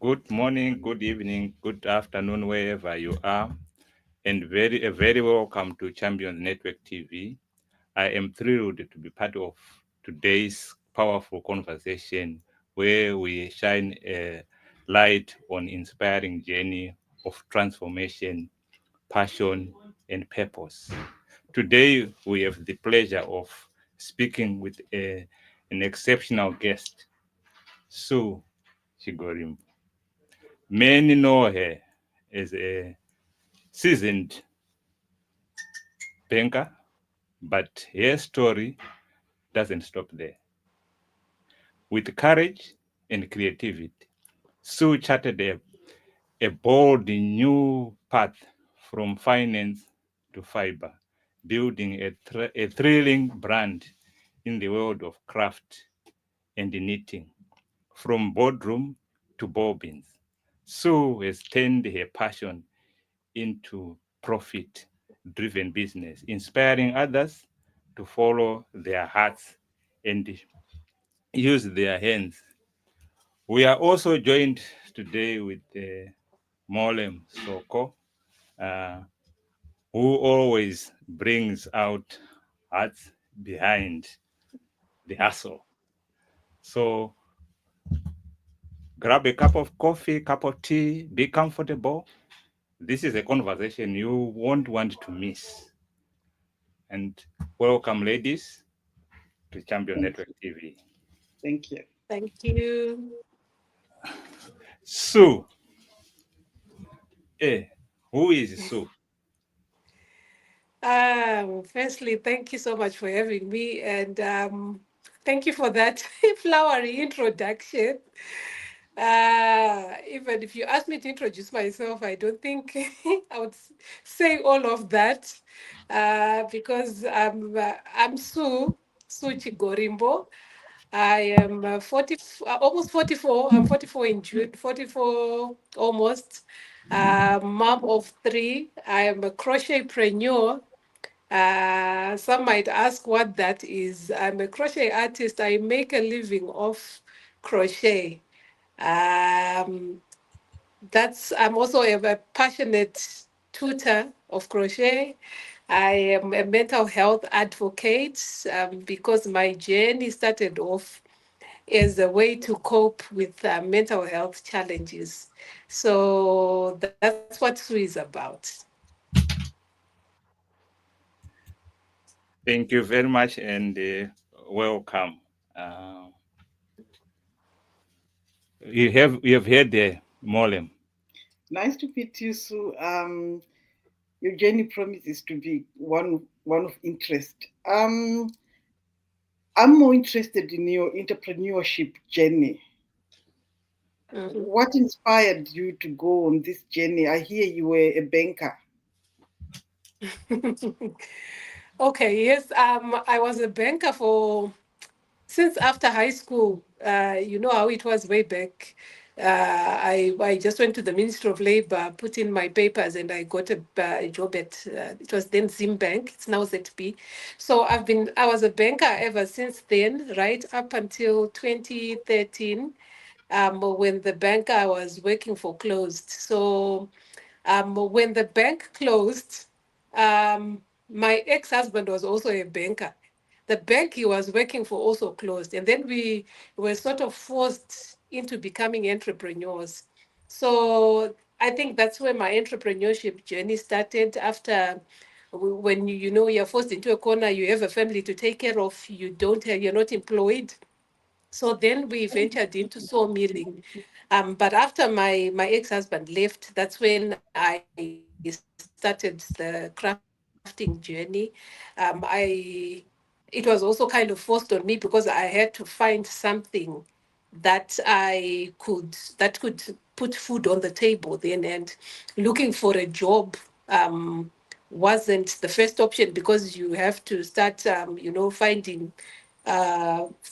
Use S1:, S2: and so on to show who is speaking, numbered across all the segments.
S1: Good morning, good evening, good afternoon, wherever you are, and a very welcome to Champions Network TV. I am thrilled to be part of today's powerful conversation where we shine a light on inspiring journey of transformation, passion, and purpose. Today, we have the pleasure of speaking with an exceptional guest, Sue Chigorimbo. Many know her as a seasoned banker, but her story doesn't stop there. With courage and creativity, Sue charted a bold new path from finance to fiber, building a thrilling brand in the world of craft and knitting. From boardroom to bobbins, Sue has turned her passion into profit driven business, inspiring others to follow their hearts and use their hands. We are also joined today with Molem Soko, uh, who always brings out hearts behind the hustle. So grab a cup of coffee, cup of tea, be comfortable. This is a conversation you won't want to miss. And welcome, ladies, to Champion
S2: Thank
S1: Network
S2: you.
S1: TV.
S2: Thank you.
S3: Thank you.
S1: Sue, eh, who is Sue?
S3: Firstly, thank you so much for having me, and thank you for that flowery introduction. Even if you ask me to introduce myself, I don't think I would say all of that because I'm Sue Chigorimbo. I am almost 44. I'm 44 in June, 44 almost. Mom of three. I am a crochetpreneur. Some might ask what that is. I'm a crochet artist. I make a living off crochet. Um, I'm also a passionate tutor of crochet. I am a mental health advocate because my journey started off as a way to cope with mental health challenges. So that's what Sue is about.
S1: Thank you very much and welcome. Uh, you have heard the Molem.
S2: Nice to meet you, Sue. Your journey promises to be one of interest. I'm more interested in your entrepreneurship journey. What inspired you to go on this journey? I hear you were a banker.
S3: Okay, yes, I was a banker for since after high school. You know how it was way back. I just went to the Ministry of Labor, put in my papers, and I got a job at it was then Zimbank. It's now ZB. So I was a banker ever since then, right up until 2013, when the bank I was working for closed. So when the bank closed, my ex-husband was also a banker. The bank he was working for also closed. And then we were sort of forced into becoming entrepreneurs. So I think that's where my entrepreneurship journey started after when you know you're forced into a corner, you have a family to take care of, you're not employed. So then we ventured into sawmilling. But after my ex-husband left, that's when I started the crafting journey. I it was also kind of forced on me because I had to find something that could put food on the table then, and looking for a job wasn't the first option because you have to start finding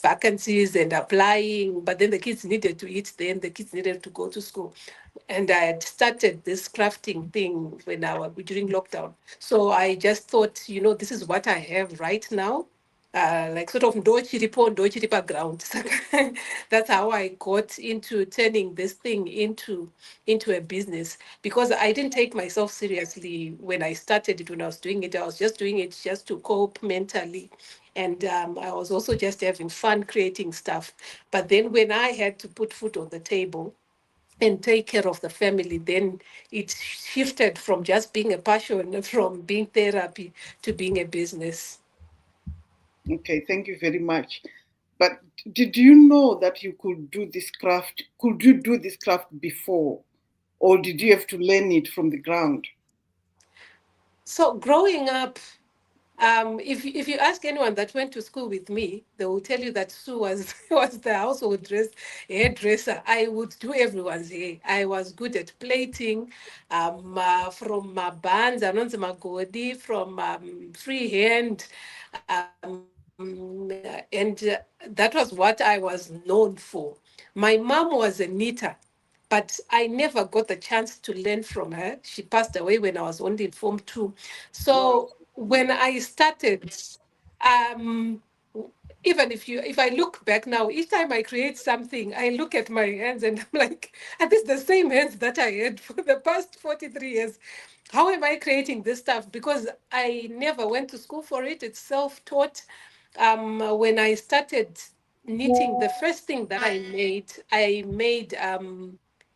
S3: vacancies and applying, but then the kids needed to eat, then the kids needed to go to school. And I had started this crafting thing when I was during lockdown. So I just thought, this is what I have right now. like sort of ndo chiripa ground. That's how I got into turning this thing into a business, because I didn't take myself seriously when I started it. When I was doing it, I was just doing it just to cope mentally. And I was also just having fun creating stuff. But then when I had to put food on the table and take care of the family, then it shifted from just being a passion, from being therapy to being a business.
S2: Okay, thank you very much. But did you know that you could do this craft? Could you do this craft before, or did you have to learn it from the ground?
S3: So growing up, if you ask anyone that went to school with me, they will tell you that Sue was was the hairdresser. I would do everyone's hair. I was good at plaiting, from bands, anonzi magodi, from freehand, and that was what I was known for. My mom was a knitter, but I never got the chance to learn from her. She passed away when I was only in Form 2.
S2: Wow.
S3: So when I started, um, even if I look back now, each time I create something, I look at my hands and I'm like, are these the same hands that I had for the past 43 years? How am I creating this stuff? Because I never went to school for it. It's self-taught. When I started knitting, the first thing that I made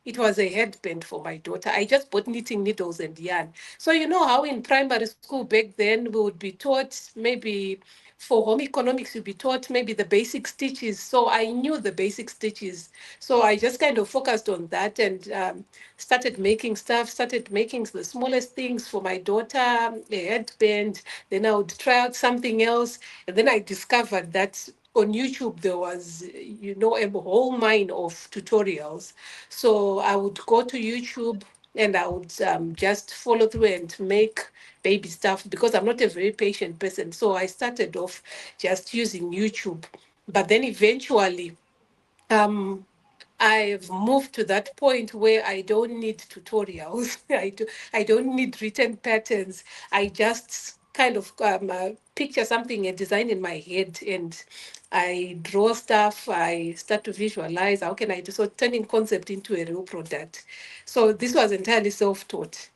S3: it was a headband for my daughter. I just bought knitting needles and yarn. So you know how in primary school back then we would be taught, maybe for home economics you'd be taught maybe the basic stitches. So I knew the basic stitches. So I just kind of focused on that and started making stuff, started making the smallest things for my daughter, a headband. Then I would try out something else. And then I discovered that on YouTube there was, a whole mine of tutorials. So I would go to YouTube and I would just follow through and make baby stuff, because I'm not a very patient person. So I started off just using YouTube. But then eventually, um, I've moved to that point where I don't need tutorials. I don't need written patterns. I just kind of picture something and design in my head, and I draw stuff. I start to visualize how can I do, so turning concept into a real product. So this was entirely self-taught.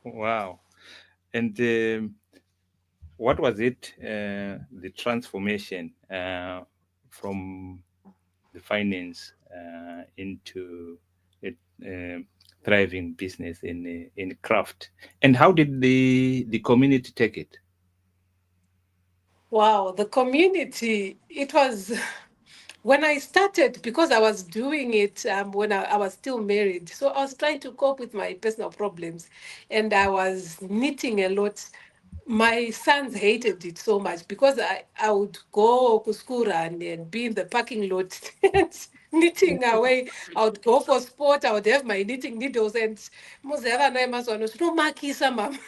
S1: Wow. And what was it, the transformation from the finance into a thriving business in craft? And how did the community take it?
S3: Wow, the community, it was when I started, because I was doing it when I was still married. So I was trying to cope with my personal problems and I was knitting a lot. My sons hated it so much because I would go to school and be in the parking lot and knitting away. I would go for sport. I would have my knitting needles and no makisa, mom.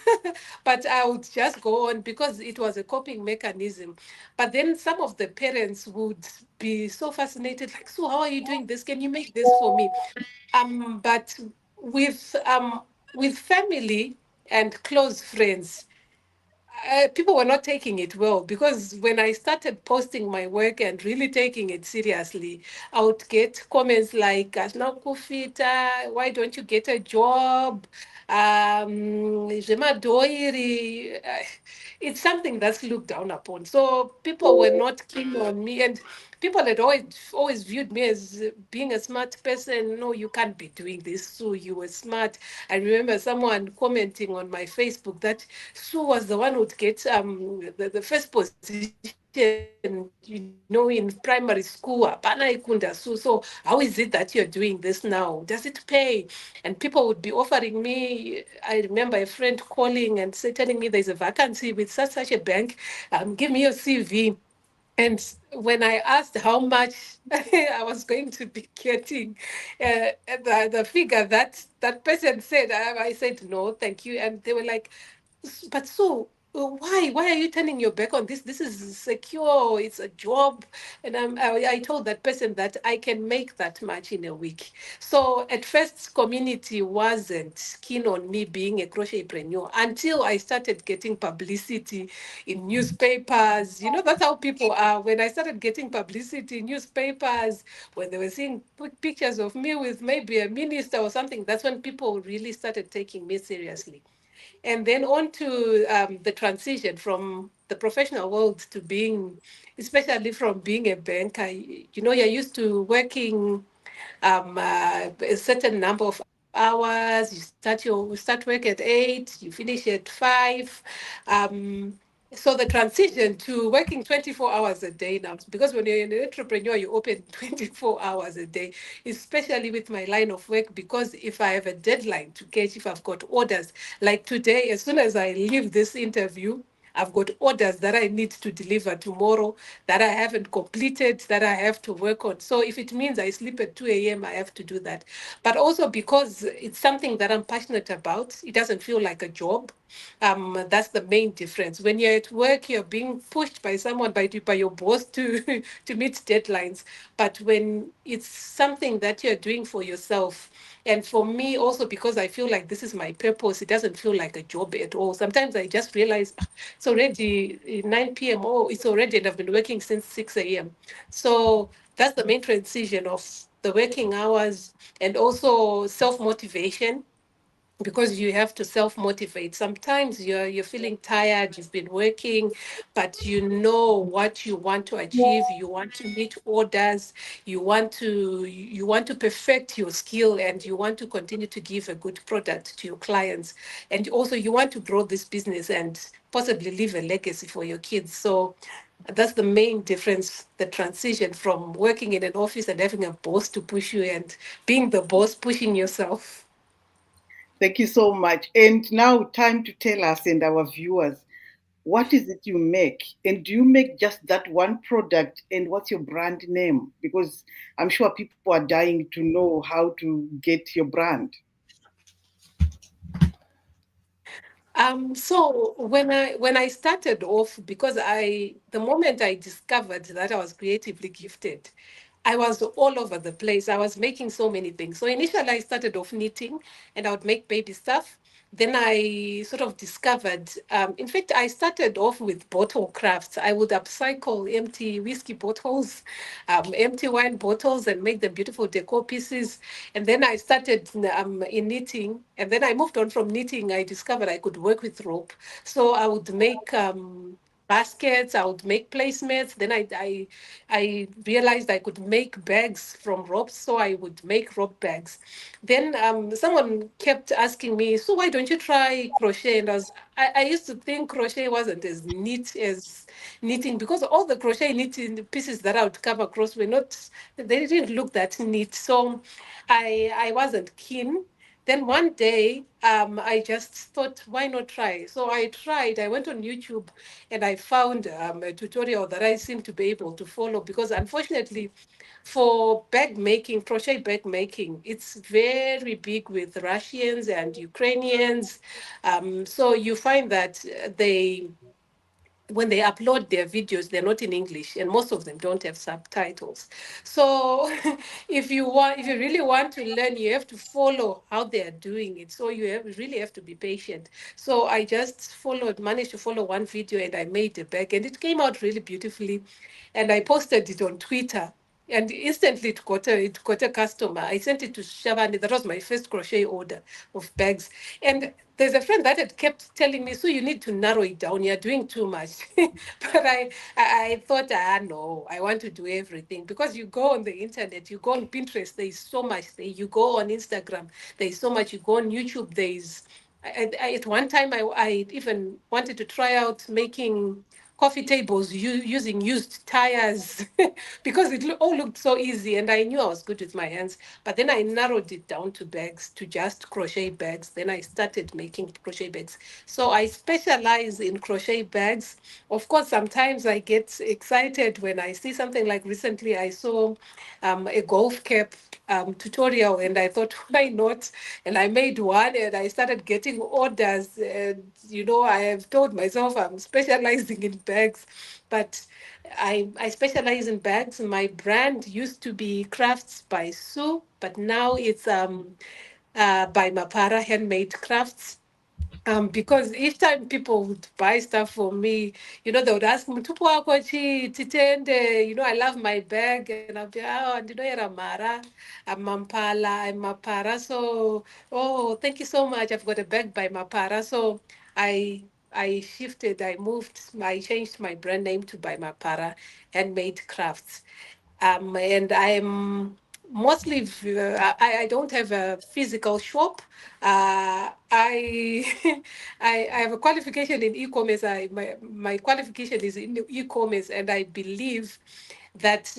S3: But I would just go on because it was a coping mechanism. But then some of the parents would be so fascinated, like, so how are you doing this? Can you make this for me? But with family and close friends, people were not taking it well, because when I started posting my work and really taking it seriously, I would get comments like, "Asinakufita, why don't you get a job? Zvemadhoiri." It's something that's looked down upon. So people were not keen on me, and people had always viewed me as being a smart person. No, you can't be doing this. So you were smart. I remember someone commenting on my Facebook that Sue was the one who would get the first position, in primary school. Hapana ikunda Sue. So how is it that you're doing this now? Does it pay? And people would be offering me. I remember a friend calling and telling me there's a vacancy with such a bank. Give me your CV. And when I asked how much I was going to be getting, the figure that that person said, I said, no, thank you. And they were like, but so why are you turning your back on this? This is secure, it's a job. And I told that person that I can make that much in a week. So at first, community wasn't keen on me being a crochetpreneur until I started getting publicity in newspapers. You know, that's how people are. When I started getting publicity in newspapers, when they were seeing pictures of me with maybe a minister or something, that's when people really started taking me seriously. And then on to the transition from the professional world to being, especially from being a banker. You know, you're used to working a certain number of hours. You start work at 8, you finish at 5. Um, so the transition to working 24 hours a day now, because when you're an entrepreneur, you open 24 hours a day, especially with my line of work, because if I have a deadline to catch, if I've got orders, like today, as soon as I leave this interview, I've got orders that I need to deliver tomorrow that I haven't completed, that I have to work on. So if it means I sleep at 2 a.m., I have to do that. But also because it's something that I'm passionate about, it doesn't feel like a job. That's the main difference. When you're at work, you're being pushed by someone, by your boss to, to meet deadlines. But when it's something that you're doing for yourself, and for me also because I feel like this is my purpose, it doesn't feel like a job at all. Sometimes I just realize it's already 9 p.m. Oh, it's already, and I've been working since 6 a.m. So that's the main transition of the working hours and also self motivation, because you have to self motivate. Sometimes you're feeling tired, you've been working, but you know what you want to achieve. You want to meet orders, you want to perfect your skill, and you want to continue to give a good product to your clients. And also you want to grow this business and possibly leave a legacy for your kids. So that's the main difference, the transition from working in an office and having a boss to push you, and being the boss pushing yourself.
S2: Thank you so much. And now, time to tell us and our viewers, what is it you make? And do you make just that one product? And what's your brand name? Because I'm sure people are dying to know how to get your brand.
S3: So when I started off, because the moment I discovered that I was creatively gifted, I was all over the place. I was making so many things. So initially I started off knitting, and I would make baby stuff. Then I sort of discovered, in fact, I started off with bottle crafts. I would upcycle empty whiskey bottles, empty wine bottles, and make them beautiful decor pieces. And then I started in knitting. And then I moved on from knitting. I discovered I could work with rope. So I would make baskets, I would make placemats. Then I realized I could make bags from ropes, so I would make rope bags. Then someone kept asking me, so why don't you try crochet? And I used to think crochet wasn't as neat as knitting, because all the crochet knitting pieces that I would come across were not, they didn't look that neat. So I wasn't keen. Then one day, I just thought, why not try? So I tried. I went on YouTube and I found a tutorial that I seemed to be able to follow, because unfortunately, for bag making, crochet bag making, it's very big with Russians and Ukrainians. So you find that they when they upload their videos, they're not in English, and most of them don't have subtitles. So if you really want to learn, you have to follow how they are doing it. So really have to be patient. So I just managed to follow one video, and I made a bag, and it came out really beautifully. And I posted it on Twitter. And instantly it got a customer. I sent it to Shavani. That was my first crochet order of bags. And there's a friend that had kept telling me, so you need to narrow it down. You're doing too much. But I thought, no, I want to do everything. Because you go on the internet, you go on Pinterest, there's so much there. You go on Instagram, there's so much. You go on YouTube, at one time, I even wanted to try out making coffee tables using used tires because all looked so easy, and I knew I was good with my hands. But then I narrowed it down to bags, to just crochet bags. Then I started making crochet bags. So I specialize in crochet bags. Of course, sometimes I get excited when I see something. Like recently I saw a golf cap tutorial, and I thought, why not? And I made one, and I started getting orders. And I have told myself I'm specializing in bags, but I specialize in bags. My brand used to be Crafts by Sue, but now it's by Mapara Handmade Crafts. Because each time people would buy stuff for me, they would ask me, "Tupo wako chi, titende," I love my bag, and I'll be, "Oh, and era Mara, I'm Mampala, I'm Mapara." So, oh, thank you so much. I've got a bag by Mapara. So I I shifted, I changed my brand name to by Mapara Handmade Crafts. And I'm mostly, I don't have a physical shop. I, I have a qualification in e-commerce. My qualification is in e-commerce, and I believe that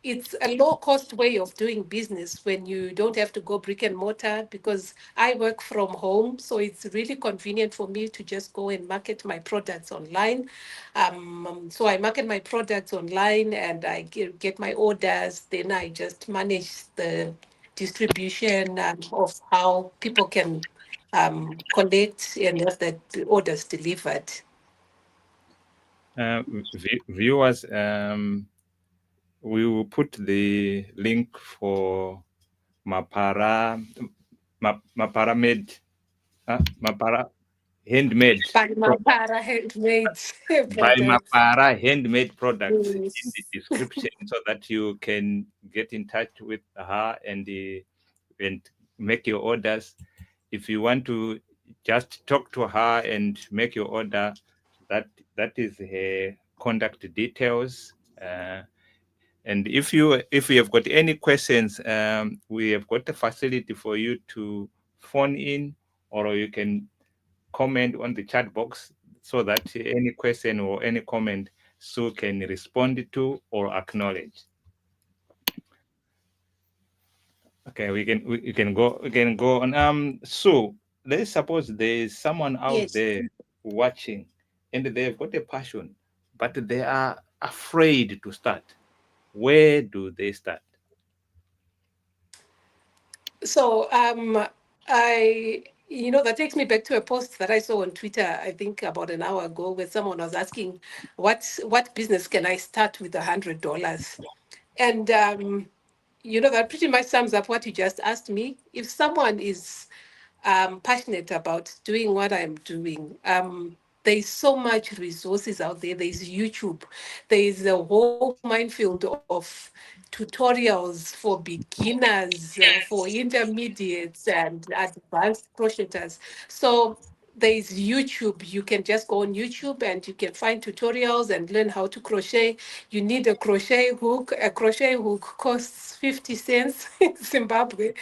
S3: it's a low cost way of doing business when you don't have to go brick and mortar, because I work from home. So it's really convenient for me to just go and market my products online. So I market my products online, and I get my orders. Then I just manage the distribution of how people can collect and have the orders delivered.
S1: Viewers, we will put the link for Mapara, Mapara made, Mapara handmade
S3: By my
S1: product,
S3: para handmade
S1: by
S3: products.
S1: Mapara handmade products in the
S3: Yes.
S1: description, so that you can get in touch with her and make your orders. If you want to just talk to her and make your order, that that is her contact details. And if you have got any questions, we have got a facility for you to phone in, or you can comment on the chat box, so that any question or any comment Sue can respond to or acknowledge. Okay, we can go on. So let's suppose there is someone out
S3: Yes.
S1: there watching, and they've got a passion, but they are afraid to start. Where do they start?
S3: So that takes me back to a post that I saw on Twitter, I think about an hour ago, where someone was asking, what business can I start with $100? And that pretty much sums up what you just asked me. If someone is passionate about doing what I'm doing, there's so much resources out there. There's YouTube. There's a whole minefield of tutorials for beginners, for intermediates, and advanced crocheters. So there's YouTube. You can just go on YouTube and you can find tutorials and learn how to crochet. You need a crochet hook. A crochet hook costs 50 cents in Zimbabwe.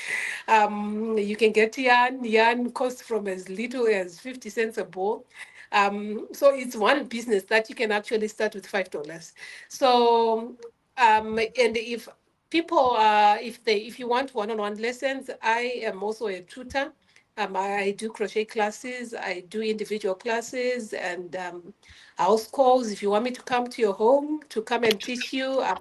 S3: You can get yarn. Yarn costs from as little as 50 cents a ball. So it's one business that you can actually start with $5. So, and if people if you want one-on-one lessons, I am also a tutor. I do crochet classes, I do individual classes, and house calls. If you want me to come to your home to come and teach you, I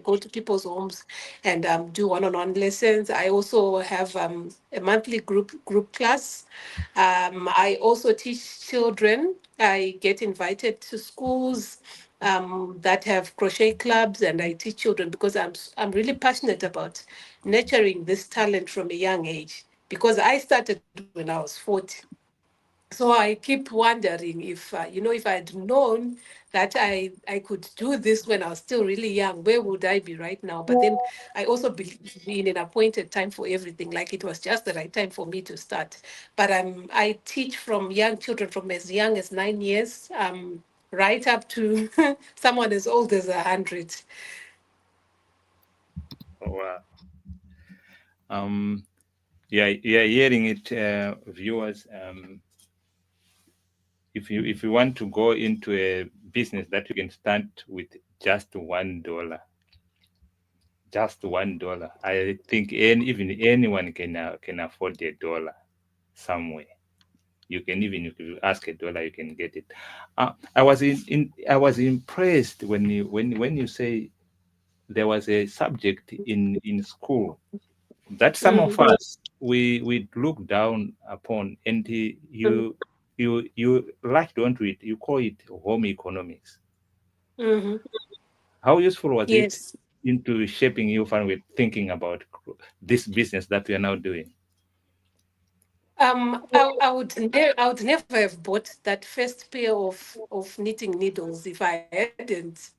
S3: go to people's homes and do one-on-one lessons. I also have a monthly group class. I also teach children. I get invited to schools that have crochet clubs, and I teach children because I'm really passionate about nurturing this talent from a young age. Because I started when I was 40, so I keep wondering if I had known that I could do this when I was still really young, where would I be right now? But then I also believe in an appointed time for everything. Like it was just the right time for me to start. But I teach from young children from as young as 9 years, right up to someone as old as 100.
S1: Oh, yeah, hearing it, viewers. If you want to go into a business that you can start with just $1, just $1, I think even anyone can afford $1 somewhere. You can even if you ask $1, you can get it. I was impressed when you say there was a subject in school that some of
S3: Mm-hmm.
S1: us we look down upon, and you like don't it, you call it home economics.
S3: Mm-hmm.
S1: How useful was it
S3: Yes.
S1: into shaping you from with thinking about this business that we are now doing?
S3: I would never have bought that first pair of knitting needles if I hadn't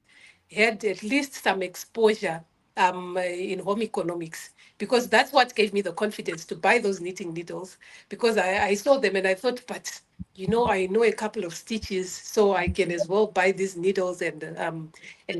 S3: had at least some exposure in home economics, because that's what gave me the confidence to buy those knitting needles, because I saw them and I thought, but I know a couple of stitches, so I can as well buy these needles and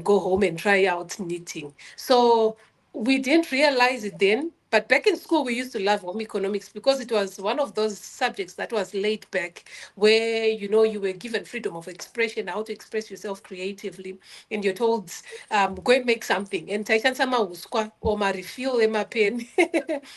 S3: go home and try out knitting. So we didn't realize it then, but back in school, we used to love home economics because it was one of those subjects that was laid back, where you were given freedom of expression, how to express yourself creatively, and you're told, go and make something. And Taishan Sama Uskwa or ma refill ema pen,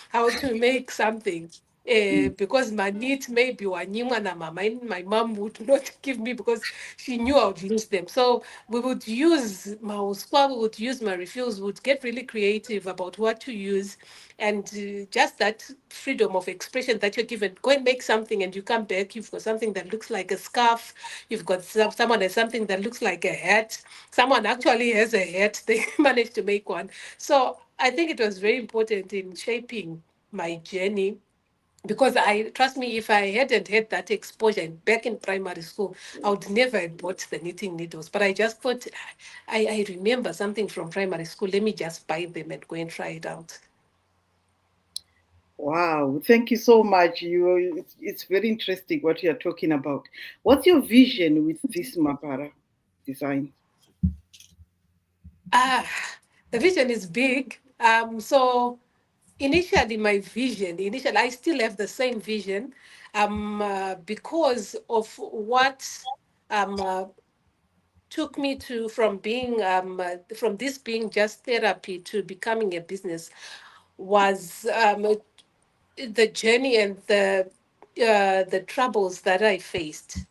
S3: how to make something. Because my needs maybe were na mama, and my mom would not give me because she knew I would lose them. So we would use my squad, we would use my refills, we would get really creative about what to use. And just that freedom of expression that you're given. Go and make something, and you come back, you've got something that looks like a scarf, you've got someone has something that looks like a hat, someone actually has a hat, they managed to make one. So I think it was very important in shaping my journey, because I trust me, if I hadn't had that exposure back in primary school, I would never have bought the knitting needles. But I just thought, I remember something from primary school. Let me just buy them and go and try it out.
S2: Wow, thank you so much. It's very interesting what you're talking about. What's your vision with this Mapara design?
S3: Ah, the vision is big. So initially, initially, I still have the same vision, because of what took me to from this being just therapy to becoming a business, was the journey and the troubles that I faced,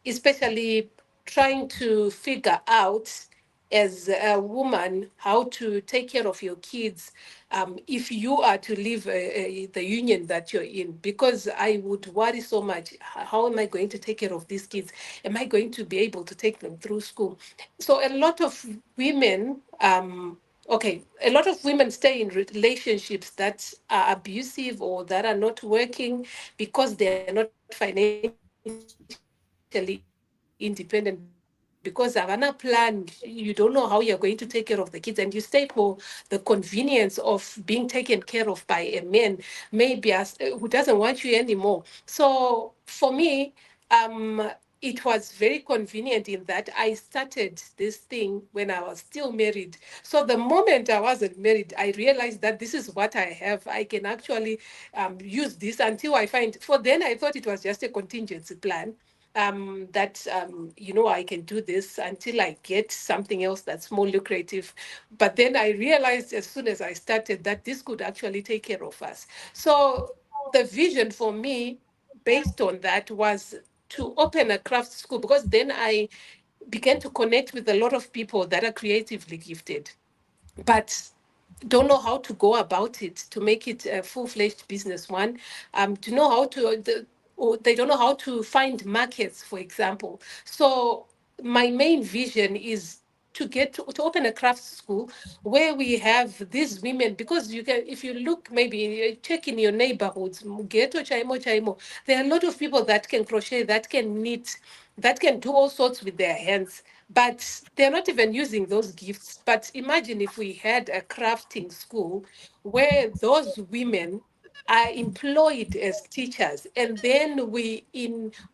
S3: especially trying to figure out as a woman how to take care of your kids, if you are to leave the union that you're in, because I would worry so much. How am I going to take care of these kids? Am I going to be able to take them through school? So a lot of women, okay, a lot of women stay in relationships that are abusive or that are not working because they're not financially independent, because havana plan, you don't know how you're going to take care of the kids, and you stay for the convenience of being taken care of by a man, maybe as, who doesn't want you anymore. So for me, it was very convenient in that I started this thing when I was still married. So the moment I wasn't married, I realized that this is what I have. I can actually use this until I find. For then, I thought it was just a contingency plan. I can do this until I get something else that's more lucrative. But then I realized as soon as I started that this could actually take care of us. So the vision for me, based on that, was to open a craft school, because then I began to connect with a lot of people that are creatively gifted, but don't know how to go about it to make it a full-fledged business. One, to know how to or they don't know how to find markets, for example. So my main vision is to open a craft school where we have these women, because you can, if you look, maybe check in your neighborhoods, ghetto chaimo chaimo, there are a lot of people that can crochet, that can knit, that can do all sorts with their hands, but they're not even using those gifts. But imagine if we had a crafting school where those women are employed as teachers, and then we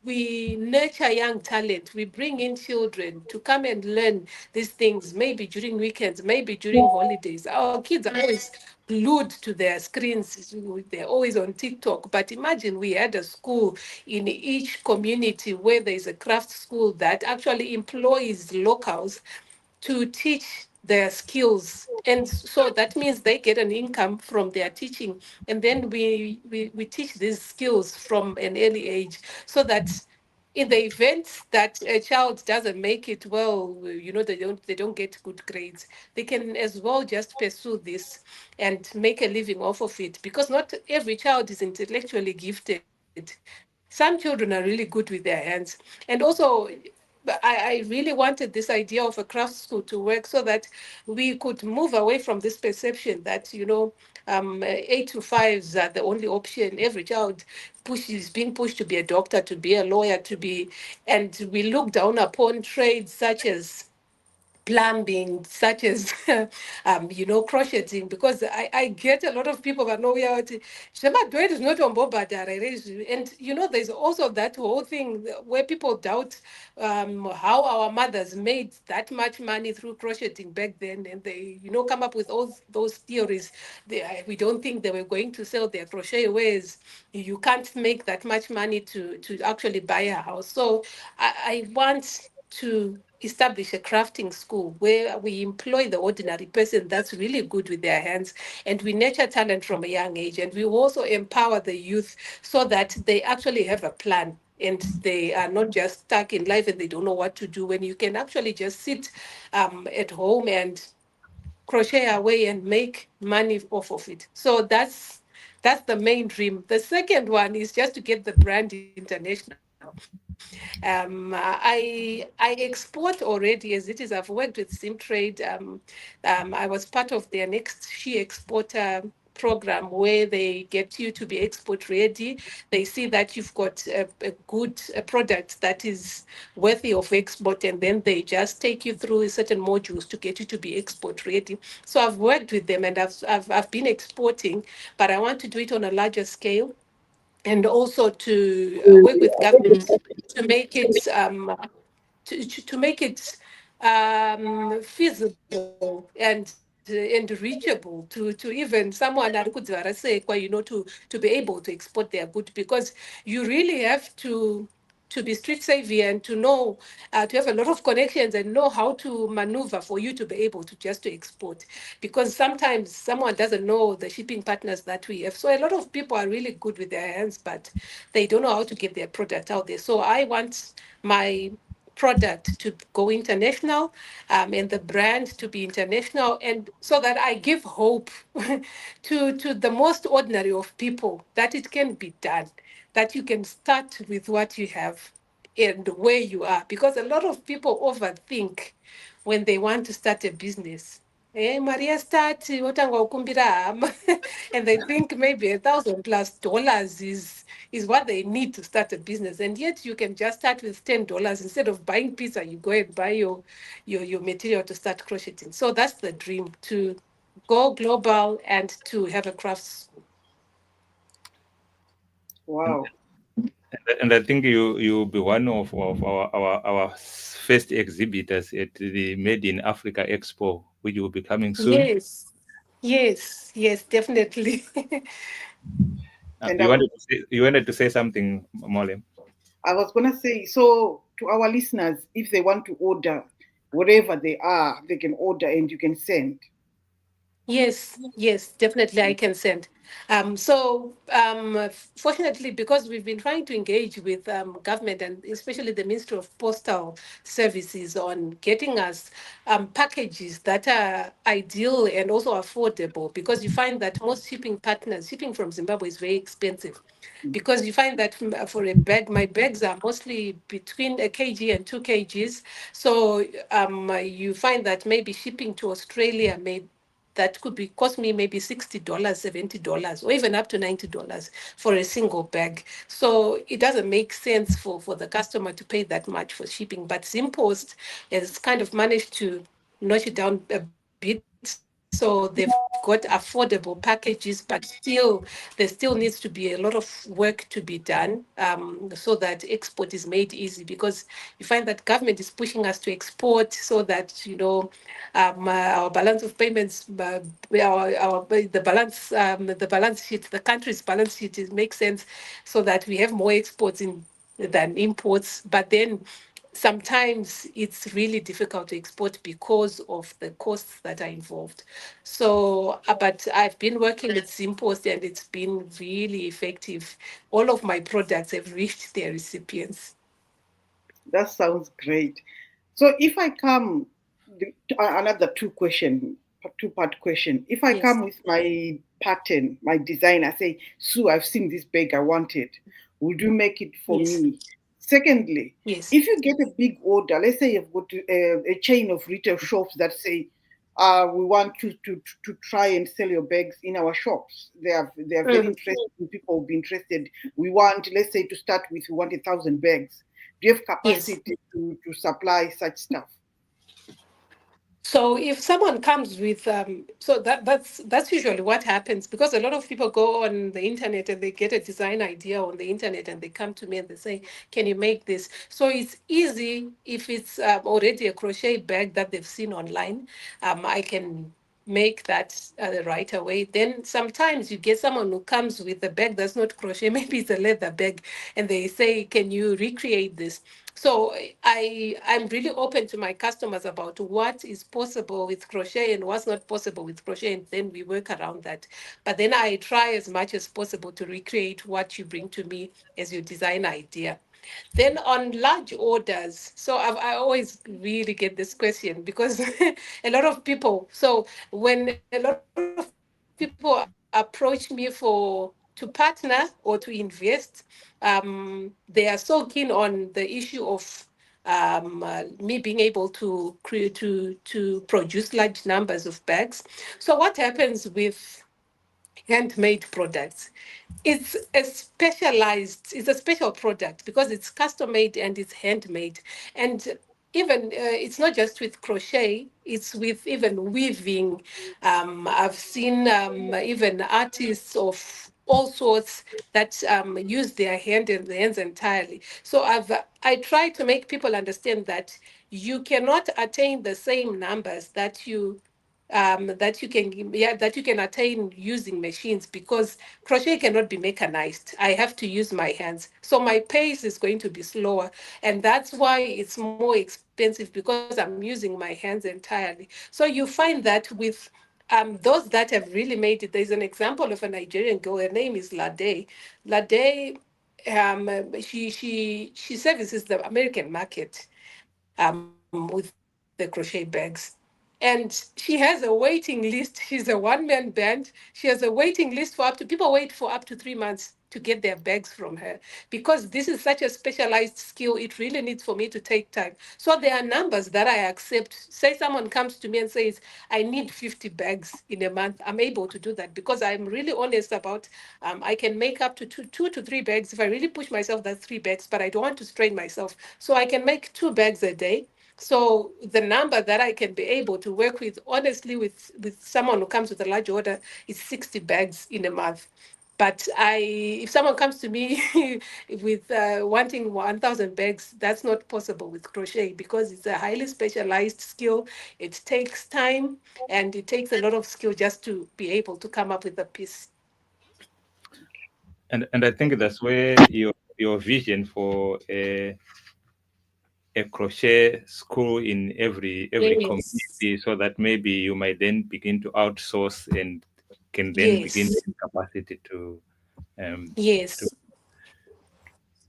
S3: nurture young talent. We bring in children to come and learn these things, maybe during weekends, maybe during holidays. Our kids are always glued to their screens. They're always on TikTok. But imagine we had a school in each community where there's a craft school that actually employs locals to teach their skills. And so that means they get an income from their teaching. And then we teach these skills from an early age so that in the event that a child doesn't make it well, they don't get good grades, they can as well just pursue this and make a living off of it, because not every child is intellectually gifted. Some children are really good with their hands. And also, but I really wanted this idea of a craft school to work so that we could move away from this perception that, 8 to 5s are the only option. Every child is being pushed to be a doctor, to be a lawyer, and we look down upon trades such as plumbing, such as crocheting, because I get a lot of people that know yeah, Shema Dwayne is not on board, but and there's also that whole thing where people doubt how our mothers made that much money through crocheting back then, and they come up with all those theories. We don't think they were going to sell their crochet wares. You can't make that much money to actually buy a house. So I want to establish a crafting school where we employ the ordinary person that's really good with their hands, and we nurture talent from a young age, and we also empower the youth so that they actually have a plan and they are not just stuck in life and they don't know what to do, when you can actually just sit at home and crochet away and make money off of it. So that's the main dream. The second one is just to get the brand international. I export already as it is. I've worked with Simtrade. I was part of their next She Exporter program where they get you to be export ready. They see that you've got a good product that is worthy of export, and then they just take you through certain modules to get you to be export ready. So I've worked with them, and I've been exporting, but I want to do it on a larger scale, and also to work with government to make it to make it feasible and reachable to even someone ari kudzivara sekwa, to be able to export their good, because you really have to be street savvy and to know to have a lot of connections and know how to maneuver for you to be able to just to export, because sometimes someone doesn't know the shipping partners that we have. So a lot of people are really good with their hands, but they don't know how to get their product out there. So I want my product to go international, and the brand to be international, and so that I give hope to the most ordinary of people that it can be done, that you can start with what you have and where you are, because a lot of people overthink when they want to start a business. Maria start wotanga ukumbira hama and they think maybe $1,000+ is what they need to start a business, and yet you can just start with $10. Instead of buying pizza, you go and buy your material to start crocheting. So that's the dream, to go global and to have a crafts.
S1: And,
S2: Wow.
S1: and I think you'll be one of our first exhibitors at the Made in Africa Expo, which will be coming soon.
S3: Yes, yes, definitely.
S2: And
S1: You wanted to say something, Molly?
S2: I was going to say, so to our listeners, if they want to order, wherever they are, they can order and you can send.
S3: Yes, definitely I can send. Fortunately, because we've been trying to engage with government and especially the Ministry of Postal Services on getting us packages that are ideal and also affordable, because you find that most shipping partners, shipping from Zimbabwe is very expensive, because you find that for a bag, my bags are mostly between a kg and 2 kgs. So you find that maybe shipping to Australia may that could be cost me maybe $60, $70, or even up to $90 for a single bag. So it doesn't make sense for the customer to pay that much for shipping. But Zimpost has kind of managed to notch it down a bit. So they've got affordable packages, but still, there still needs to be a lot of work to be done, so that export is made easy, because you find that government is pushing us to export so that, our balance of payments, the balance sheet, the country's balance sheet, it makes sense, so that we have more exports than imports. But then sometimes it's really difficult to export because of the costs that are involved. So, but I've been working with Simpost and it's been really effective. All of my products have reached their recipients.
S2: That sounds great. So if I come, another two-part question. If I
S3: Yes,
S2: come with my pattern, my design, I say, Sue, I've seen this bag, I want it. Would you make it for
S3: yes,
S2: me? Secondly,
S3: yes,
S2: if you get a big order, let's say you've got a chain of retail shops that say, we want you to try and sell your bags in our shops. They are very
S3: mm,
S2: interested. People will be interested. We want, let's say, to start with, we want 1,000 bags. Do you have
S3: yes.
S2: capacity to supply such stuff?
S3: So if someone comes with so that's usually what happens, because a lot of people go on the internet and they get a design idea on the internet and they come to me and they say, can you make this? So it's easy if it's already a crochet bag that they've seen online. I can make that right away. Then sometimes you get someone who comes with a bag that's not crochet, maybe it's a leather bag, and they say, can you recreate this? So I'm really open to my customers about what is possible with crochet and what's not possible with crochet, and then we work around that. But then I try as much as possible to recreate what you bring to me as your design idea. Then on large orders, so I always really get this question because a lot of people. So when a lot of people approach me to partner or to invest, they are so keen on the issue of me being able to create to produce large numbers of bags. So what happens with handmade products? It's a special product because it's custom made and it's handmade. And even it's not just with crochet, it's with even weaving. I've seen even artists of all sorts that use their hands entirely. So I try to make people understand that you cannot attain the same numbers that you can attain using machines, because crochet cannot be mechanized. I have to use my hands, so my pace is going to be slower, and that's why it's more expensive, because I'm using my hands entirely. So you find that with those that have really made it. There's an example of a Nigerian girl. Her name is Lade. Lade, she services the American market with the crochet bags. And she has a waiting list. She's a one-man band. She has a waiting list for people wait for up to 3 months to get their bags from her, because this is such a specialized skill. It really needs for me to take time. So there are numbers that I accept. Say someone comes to me and says, I need 50 bags in a month. I'm able to do that because I'm really honest about I can make up to two to three bags. If I really push myself, that's 3 bags, but I don't want to strain myself. So I can make 2 bags a day. So the number that I can be able to work with, honestly, with someone who comes with a large order, is 60 bags in a month. But if someone comes to me with wanting 1,000 bags, that's not possible with crochet, because it's a highly specialized skill. It takes time and it takes a lot of skill just to be able to come up with a piece.
S1: And I think that's where your vision for a crochet school in every
S3: Yes,
S1: community, so that maybe you might then begin to outsource and can then begin
S3: yes,
S1: the capacity um to
S3: yes.
S1: to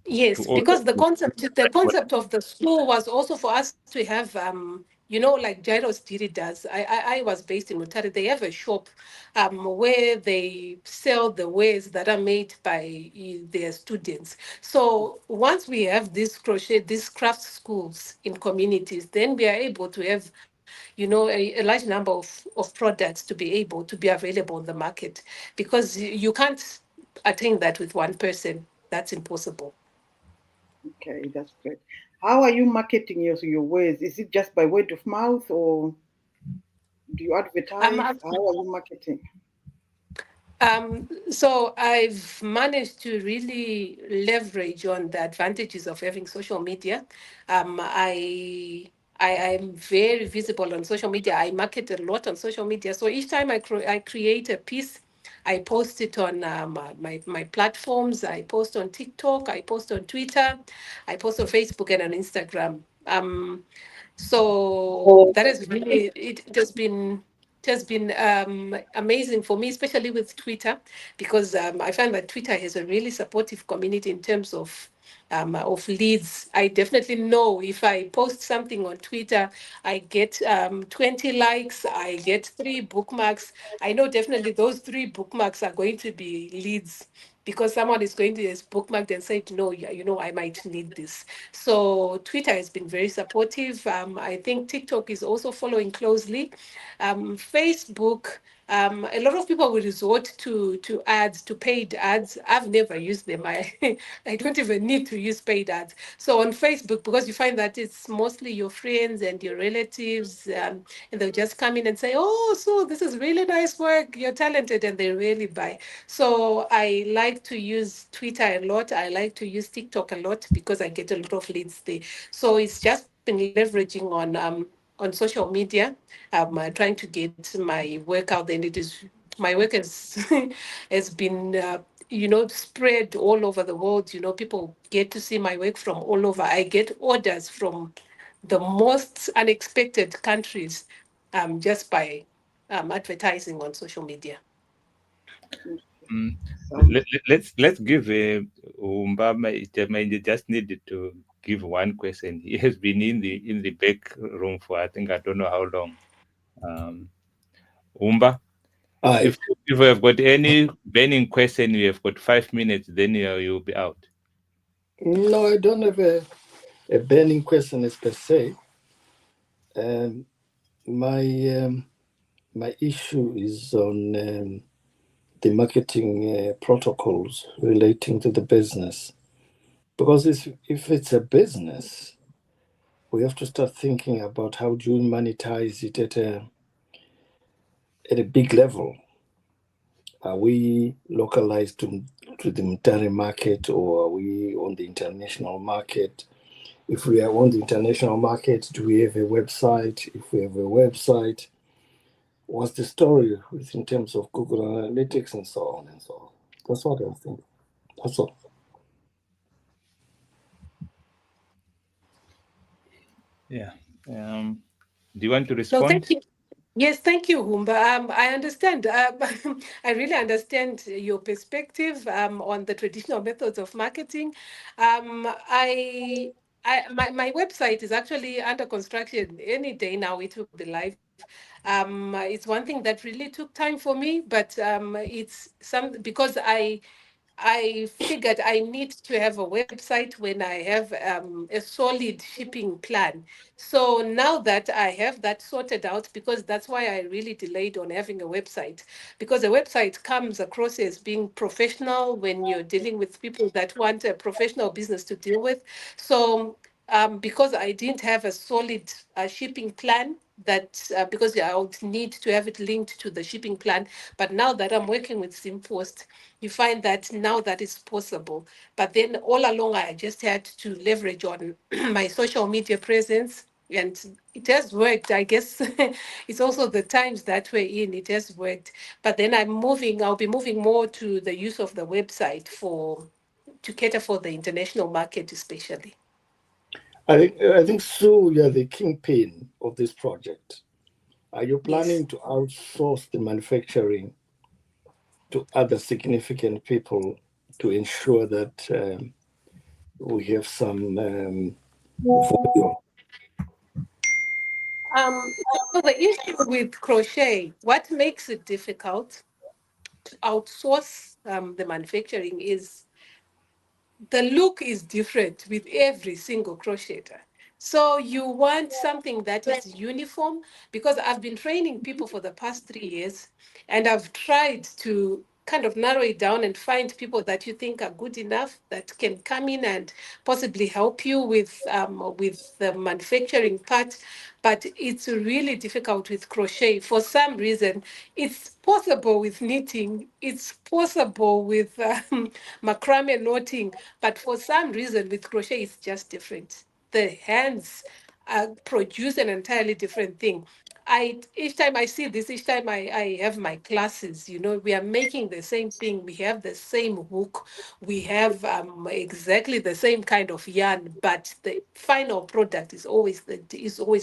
S3: Yes,
S1: order.
S3: because the concept of the school was also for us to have like Gyros Diri does. I was based in Mutare. They have a shop where they sell the wares that are made by their students. So once we have these craft schools in communities, then we are able to have a large number of products to be able to be available on the market, because you can't attain that with one person. That's impossible.
S2: Okay, that's great. How are you marketing your wares? Is it just by word of mouth, or Do you advertise?
S3: I've
S2: How are you marketing?
S3: So I've managed to really leverage on the advantages of having social media. Um, I am very visible on social media. I market a lot on social media. So each time I create a piece, I post it on my platforms. I post on TikTok. I post on Twitter. I post on Facebook and on Instagram. So that has really it has been amazing for me, especially with Twitter, because I find that Twitter has a really supportive community in terms of leads. I definitely know if I post something on Twitter, I get 20 likes, I get 3 bookmarks. I know definitely those 3 bookmarks are going to be leads because someone is going to just bookmark and say, no, yeah, I might need this. So Twitter has been very supportive. I think TikTok is also following closely. Facebook, a lot of people will resort to ads, to paid ads. I've never used them. I don't even need to use paid ads. So on Facebook, because you find that it's mostly your friends and your relatives, and they'll just come in and say, "Oh, so this is really nice work. You're talented," and they really buy. So I like to use Twitter a lot. I like to use TikTok a lot because I get a lot of leads there. So it's just been leveraging on social media, trying to get my work out there. And it is my work has has been spread all over the world. People get to see my work from all over. I get orders from the most unexpected countries, just by advertising on social media.
S1: Mm.
S2: Sounds
S1: Let's give Umbama. You just needed to give one question. He has been in the back room for, I think, I don't know how long. Um, Umba,
S4: I
S1: if we have got any burning question, we have got 5 minutes. Then you'll be out.
S4: no, I don't have a burning question as per se. Um, my my issue is on the marketing protocols relating to the business. Because if it's a business, we have to start thinking about how do you monetize it at a big level. Are we localized to the Mutare market, or are we on the international market? If we are on the international market, do we have a website? If we have a website, what's the story with in terms of Google Analytics and so on and so on? That's what I'm thinking. That's all.
S1: Yeah. Do you want to
S3: No,
S1: respond?
S3: thank you. Yes, thank you, Humba. I understand. I really understand your perspective on the traditional methods of marketing. My website is actually under construction. Any day now, it will be live. It's one thing that really took time for me, but it's some because I figured I need to have a website when I have a solid shipping plan. So now that I have that sorted out, because that's why I really delayed on having a website, because a website comes across as being professional when you're dealing with people that want a professional business to deal with. So because I didn't have a solid shipping plan, that because I would need to have it linked to the shipping plan. But now that I'm working with SimPost, you find that now that is possible. But then all along, I just had to leverage on my social media presence. And it has worked. I guess it's also the times that we're in, it has worked. But then I'll be moving more to the use of the website to cater for the international market, especially.
S4: I think Sue, you're the kingpin of this project. Are you
S3: Yes.
S4: planning to outsource the manufacturing to other significant people to ensure that we have some volume?
S3: So the issue with crochet, what makes it difficult to outsource the manufacturing is the look is different with every single crocheter. So you want something that is uniform, because I've been training people for the past 3 years, and I've tried to kind of narrow it down and find people that you think are good enough that can come in and possibly help you with the manufacturing part. But it's really difficult with crochet. For some reason, it's possible with knitting, it's possible with macrame knotting, but for some reason with crochet, it's just different. The hands produce an entirely different thing. Each time I see this, each time I have my classes, we are making the same thing. We have the same hook, we have exactly the same kind of yarn, but the final product is always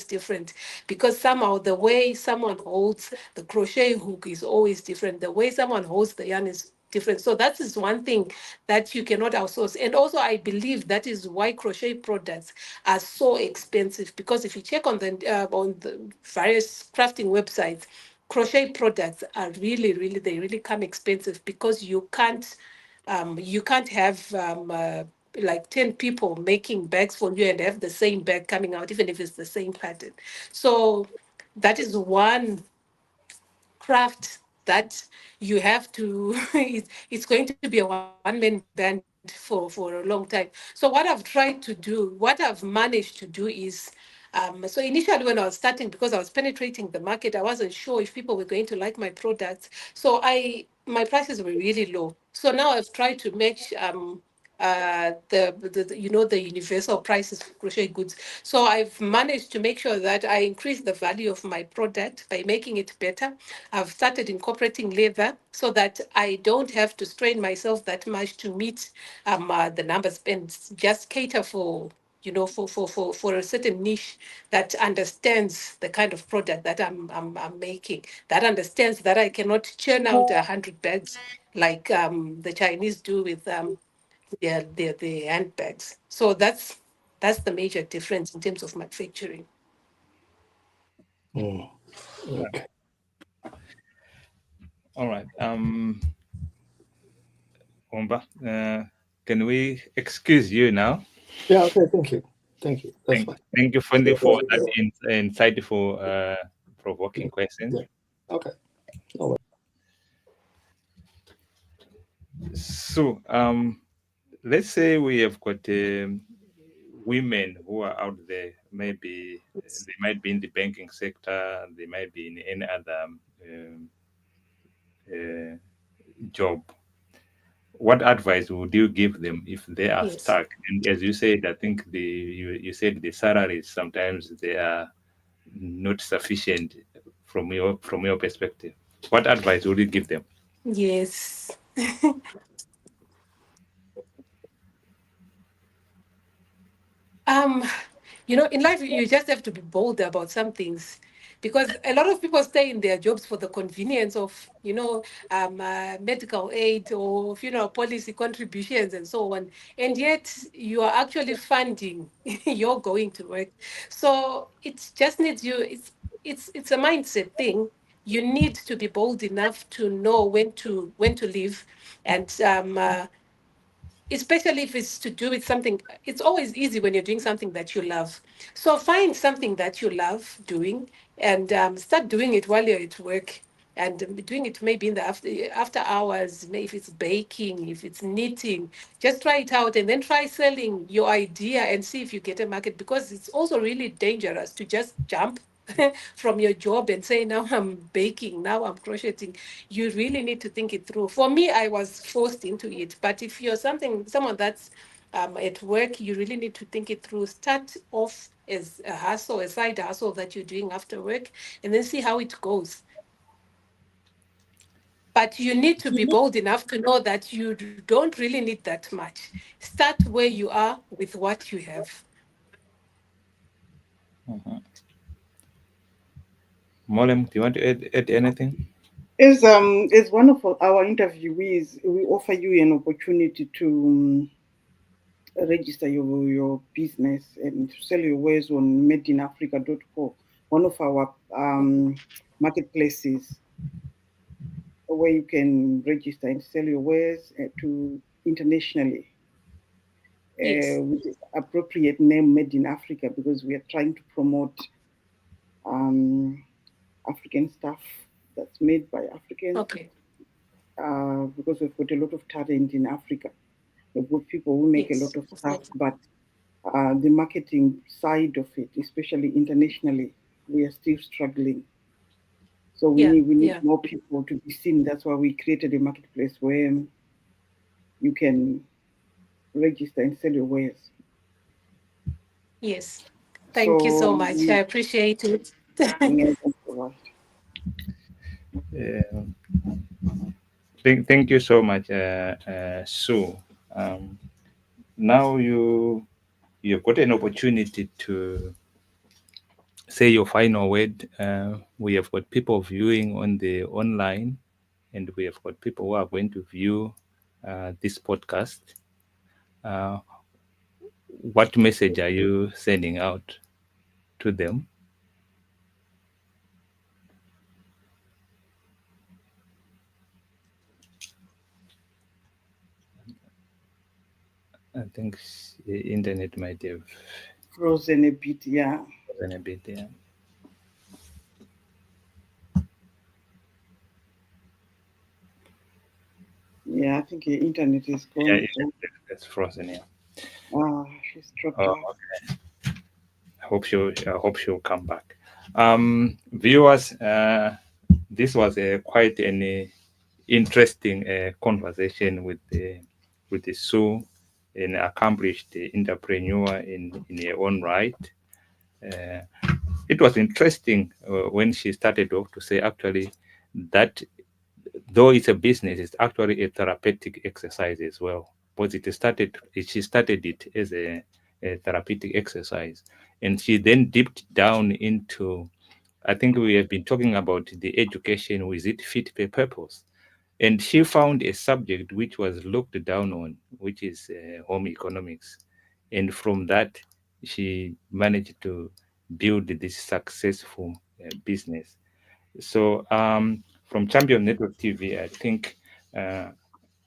S3: different, because somehow the way someone holds the crochet hook is always different. The way someone holds the yarn is different. So that is one thing that you cannot outsource. And also, I believe that is why crochet products are so expensive. Because if you check on the various crafting websites, crochet products are they really come expensive, because you can't have like 10 people making bags for you and have the same bag coming out, even if it's the same pattern. So that is one craft that you have to it's going to be a one-man band for a long time. So what I've managed to do is so initially when I was starting, because I was penetrating the market, I wasn't sure if people were going to like my products. So my prices were really low. So now I've tried to make the universal prices for crochet goods. So I've managed to make sure that I increase the value of my product by making it better. I've started incorporating leather so that I don't have to strain myself that much to meet the numbers, and just cater for for a certain niche that understands the kind of product that I'm making, that understands that I cannot churn out 100 bags like the Chinese do with their handbags. So that's the major difference in terms of manufacturing.
S4: Okay.
S1: All right. Omba, can we excuse you now?
S4: Yeah. Okay. Thank you. Thank you. That's fine.
S1: Thank you, Fundy, for that insightful, provoking question.
S4: Yeah. Okay. No worries.
S1: So, let's say we have got women who are out there. Maybe they might be in the banking sector, they might be in any other uh, job. What advice would you give them if they are
S3: Yes.
S1: stuck? And as you said, I think you said the salaries sometimes they are not sufficient from your perspective. What advice would you give them?
S3: Yes. Um, in life, you just have to be bold about some things, because a lot of people stay in their jobs for the convenience of, medical aid or funeral policy contributions and so on. And yet you are actually funding your going to work. So it just needs you, it's a mindset thing. You need to be bold enough to know when to leave, and especially if it's to do with something. It's always easy when you're doing something that you love. So find something that you love doing, and start doing it while you're at work, and doing it maybe in the after hours. Maybe if it's baking, if it's knitting, just try it out, and then try selling your idea and see if you get a market, because it's also really dangerous to just jump from your job and say, now I'm baking, now I'm crocheting. You really need to think it through. For me, I was forced into it. But if you're someone that's at work, you really need to think it through. Start off as a hustle, a side hustle that you're doing after work, and then see how it goes. But you need to be bold enough to know that you don't really need that much. Start where you are with what you have.
S1: Molem, do you want to add anything?
S2: As one of our interviewees, we offer you an opportunity to register your business and sell your wares on madeinafrica.co, one of our marketplaces where you can register and sell your wares to internationally
S3: Yes.
S2: with the appropriate name Made in Africa, because we are trying to promote um, African stuff that's made by Africans.
S3: Okay.
S2: because we've got a lot of talent in Africa. We've got people who make a lot
S3: Yes,
S2: of stuff,
S3: definitely.
S2: but the marketing side of it, especially internationally, we are still struggling. So
S3: Yeah,
S2: we need
S3: yeah.
S2: more people to be seen. That's why we created a marketplace where you can register and sell your wares.
S3: Yes. Thank you
S2: So
S3: so much. I
S2: we,
S3: appreciate it.
S2: yeah, that's all right.
S1: Yeah. Thank you so much, Sue. Um, now you've got an opportunity to say your final word. We have got people viewing on the online, and we have got people who are going to view this podcast. Uh, what message are you sending out to them? I think the internet might have
S2: Frozen a bit, yeah.
S1: gotten a bit there.
S2: Yeah, I think the internet is
S1: Yeah,
S2: gone.
S1: it's frozen. Yeah.
S2: She's dropped
S1: Oh,
S2: off.
S1: I hope she'll come back. Viewers, this was a quite an interesting conversation with the Sue, an accomplished entrepreneur in her own right. Uh, it was interesting when she started off to say actually that though it's a business, it's actually a therapeutic exercise as well. But she started it as a therapeutic exercise, and she then dipped down into. I think we have been talking about the education. Was it fit for purpose? And she found a subject which was looked down on, which is home economics, and from that, she managed to build this successful business. So from Champion Network TV, I think, uh,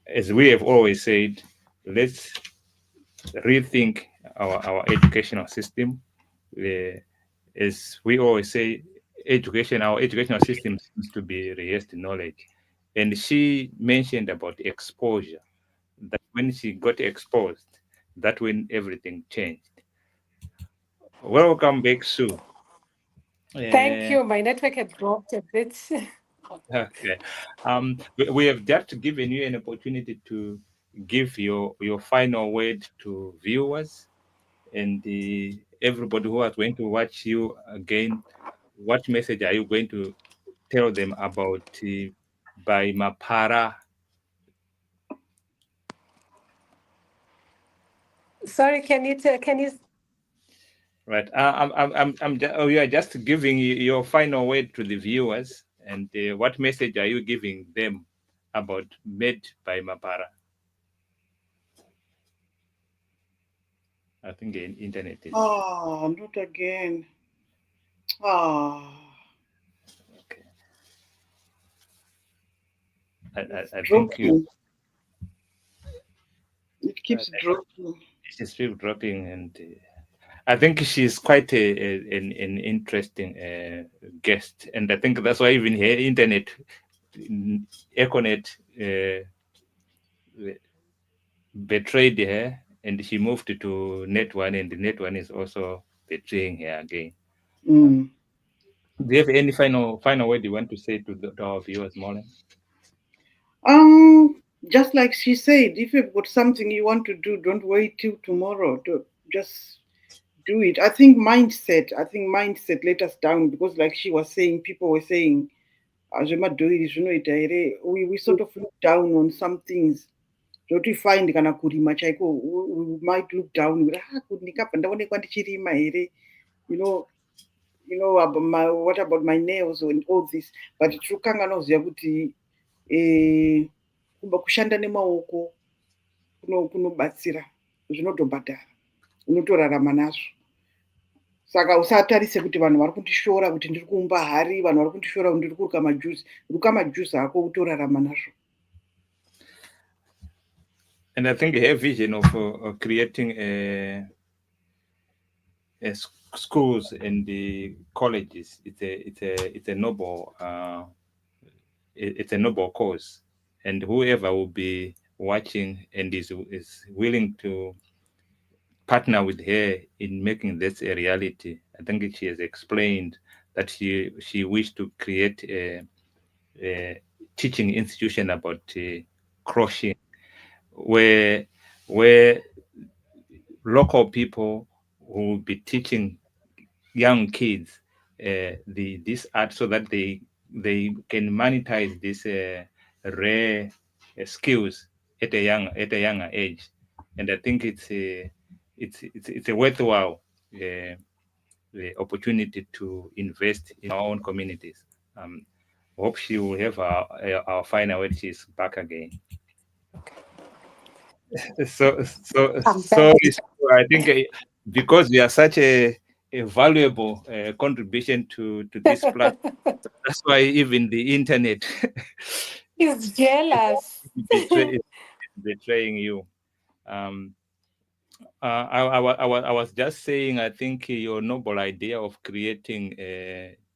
S1: as we have always said, let's rethink our educational system. Uh, as we always say, our educational system seems to be rehearsed knowledge. And she mentioned about exposure, that when she got exposed, that when everything changed. Welcome back, Sue.
S3: Thank
S1: Uh,
S3: you. My network had dropped a bit.
S1: Okay. We have just given you an opportunity to give your final word to viewers and everybody who is going to watch you again. What message are you going to tell them about by Mapara?
S3: Sorry, can you
S1: Right. We are just giving you your final word to the viewers, and what message are you giving them about Made by Mapara? I think the internet is
S2: Not again. Ah,
S1: okay.
S2: it's
S1: I think you.
S2: dropping. It
S1: I
S2: keeps
S1: think
S2: dropping.
S1: she's still dropping, and I think she's quite an interesting guest, and I think that's why even her internet, Econet, betrayed her, and she moved to Net One, and the Net One is also betraying her again.
S2: Mm.
S1: Do you have any final word you want to say to our viewers, Molly?
S2: Um, just like she said, if you've got something you want to do, don't wait till tomorrow. Just do it. I think mindset let us down because, like she was saying, people were saying, zvemadoiri zvinoita here. We sort of look down on some things. Zvoti find kana kurima chaiko, we might look down. Kuti ndikabva ndaonekwa ndichirima here. You know, about what about my nails and all this. But tirikanganwa kuziva kuti eh, kushanda nemaoko kunobatsira, zvinotobhadhara, unotorarama nazvo. Saka usatarise kuti vanhu vari kundishora kuti ndiri kuumba hari, vanhu vari kundishora kuti ndiri kuruka majuzi. Ruka majuzi ako utorarama nazvo.
S1: And I think her vision of creating schools and the colleges, it's a noble it's a noble cause, and whoever will be watching and is willing to partner with her in making this a reality. I think she has explained that she wished to create a teaching institution about crochet, where where local people who will be teaching young kids the this art so that they can monetize these rare skills at a younger age. And I think it's a worthwhile uh, opportunity to invest in our own communities. um, Hope she will have our final when she's back again.
S3: I'm
S1: So
S3: back.
S1: I think because we are such a valuable contribution to this platform, that's why even the internet
S3: He's jealous.
S1: betray, betraying you. Um, I was just saying, I think your noble idea of creating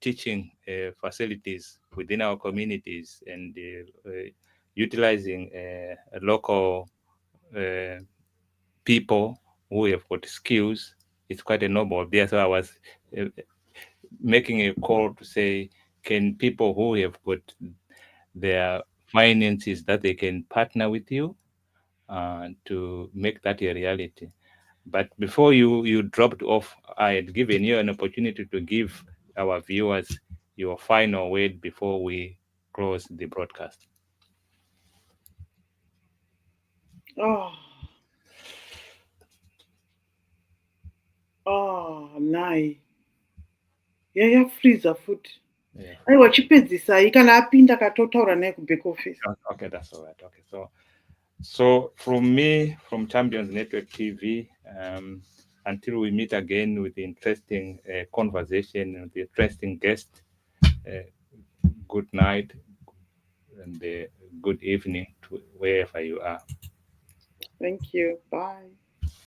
S1: teaching facilities within our communities and utilizing local uh, people who have got skills is quite a noble idea. So I was uh, making a call to say, can people who have got their finances that they can partner with you to make that a reality. But before you dropped off, I had given you an opportunity to give our viewers your final word before we close the broadcast.
S2: Oh, oh, nai. Yayafreeza futi.
S1: Yeah.
S2: Aiwa chipedzisai kana apinda katotaura naye kuback office.
S1: Okay, that's all right. Okay, so from me, from Champions Network TV, until we meet again with interesting conversation with the interesting guest, uh, good night and good evening to wherever you are.
S2: Thank you. Bye.